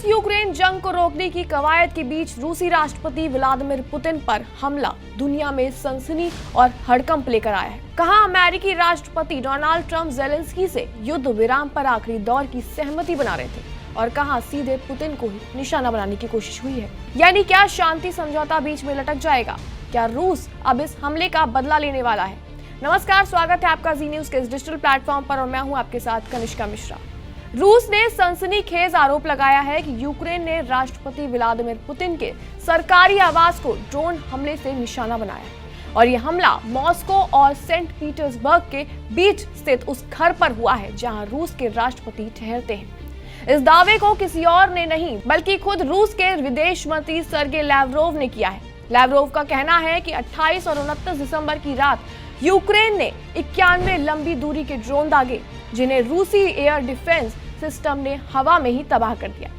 Ukraine जंग को रोकने की कवायद के बीच रूसी राष्ट्रपति व्लादिमीर पुतिन पर हमला दुनिया में सनसनी और हड़कंप लेकर आया है। कहा अमेरिकी राष्ट्रपति डोनाल्ड ट्रंप ज़ेलेंस्की से युद्ध विराम पर आखिरी दौर की सहमति बना रहे थे और कहा सीधे पुतिन को ही निशाना बनाने की कोशिश हुई है। यानी क्या शांति समझौता बीच में लटक जाएगा? क्या रूस अब इस हमले का बदला लेने वाला है? नमस्कार, स्वागत है आपका जी न्यूज के इस डिजिटल प्लेटफॉर्म पर और मैं हूं आपके साथ कनिष्का मिश्रा। रूस ने सनसनीखेज आरोप लगाया है कि यूक्रेन ने राष्ट्रपति व्लादिमीर पुतिन के सरकारी आवास को ड्रोन हमले से निशाना बनाया है और यह हमला मॉस्को और सेंट पीटर्सबर्ग के बीच स्थित उस घर पर हुआ है जहां रूस के राष्ट्रपति ठहरते हैं। इस दावे को किसी और ने नहीं बल्कि खुद रूस के विदेश मंत्री सर्गेई लैवरोव ने किया है। लैवरोव का कहना है कि 28 और 29 दिसंबर की रात यूक्रेन ने 91 लंबी दूरी के ड्रोन दागे जिन्हें रूसी एयर डिफेंस सिस्टम ने हवा में ही तबाह कर दिया।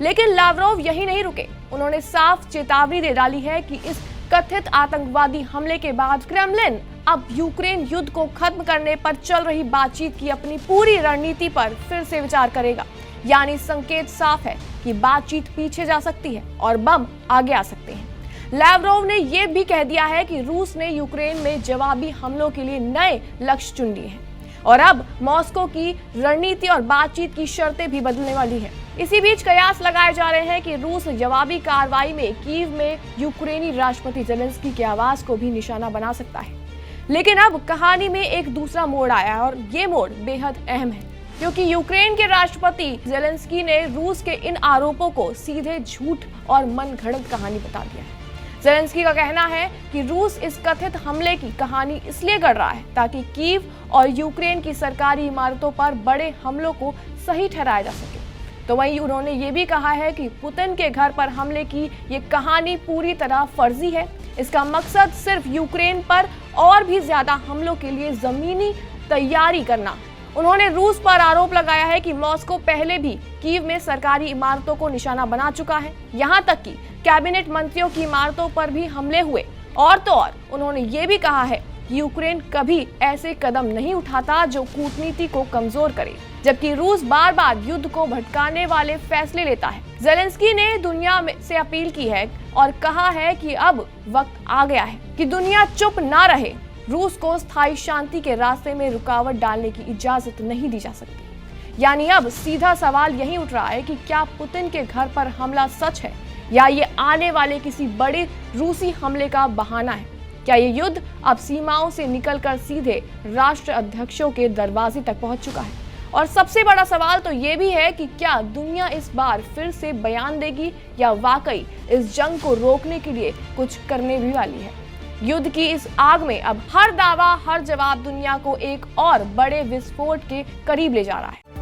लेकिन लैवरोव यही नहीं रुके, उन्होंने साफ चेतावनी दे डाली है कि इस कथित आतंकवादी हमले के बाद क्रेमलिन अब यूक्रेन युद्ध को खत्म करने पर चल रही बातचीत की अपनी पूरी रणनीति पर फिर से विचार करेगा। यानी संकेत साफ है कि बातचीत पीछे जा सकती है और बम आगे आ सकते हैं। लैवरोव ने यह भी कह दिया है कि रूस ने यूक्रेन में जवाबी हमलों के लिए नए लक्ष्य चुन लिए हैं और अब मॉस्को की रणनीति और बातचीत की शर्तें भी बदलने वाली हैं। इसी बीच कयास लगाए जा रहे हैं कि रूस जवाबी कार्रवाई में कीव में यूक्रेनी राष्ट्रपति ज़ेलेंस्की के आवास को भी निशाना बना सकता है। लेकिन अब कहानी में एक दूसरा मोड़ आया है और ये मोड़ बेहद अहम है क्योंकि यूक्रेन के राष्ट्रपति ज़ेलेंस्की ने रूस के इन आरोपों को सीधे झूठ और मनगढ़ंत कहानी बता दिया है। ज़ेलेंस्की का कहना है कि रूस इस कथित हमले की कहानी इसलिए गढ़ रहा है ताकि कीव और यूक्रेन की सरकारी इमारतों पर बड़े हमलों को सही ठहराया जा सके। तो वहीं उन्होंने ये भी कहा है कि पुतिन के घर पर हमले की ये कहानी पूरी तरह फर्जी है। इसका मकसद सिर्फ यूक्रेन पर और भी ज्यादा हमलों के लिए जमीनी तैयारी करना। उन्होंने रूस पर आरोप लगाया है कि मॉस्को पहले भी कीव में सरकारी इमारतों को निशाना बना चुका है, यहाँ तक कि कैबिनेट मंत्रियों की इमारतों पर भी हमले हुए। और तो और उन्होंने ये भी कहा है कि यूक्रेन कभी ऐसे कदम नहीं उठाता जो कूटनीति को कमजोर करे, जबकि रूस बार बार युद्ध को भटकाने वाले फैसले लेता है। ज़ेलेंस्की ने दुनिया से अपील की है और कहा है कि अब वक्त आ गया है कि दुनिया चुप ना रहे। रूस को स्थायी शांति के रास्ते में रुकावट डालने की इजाजत नहीं दी जा सकती। यानी अब सीधा सवाल यही उठ रहा है कि क्या पुतिन के घर पर हमला सच है या ये आने वाले किसी बड़े रूसी हमले का बहाना है? क्या ये युद्ध अब सीमाओं से निकलकर सीधे राष्ट्र अध्यक्षों के दरवाजे तक पहुंच चुका है? और सबसे बड़ा सवाल तो ये भी है कि क्या दुनिया इस बार फिर से बयान देगी या वाकई इस जंग को रोकने के लिए कुछ करने भी वाली है? युद्ध की इस आग में अब हर दावा, हर जवाब दुनिया को एक और बड़े विस्फोट के करीब ले जा रहा है।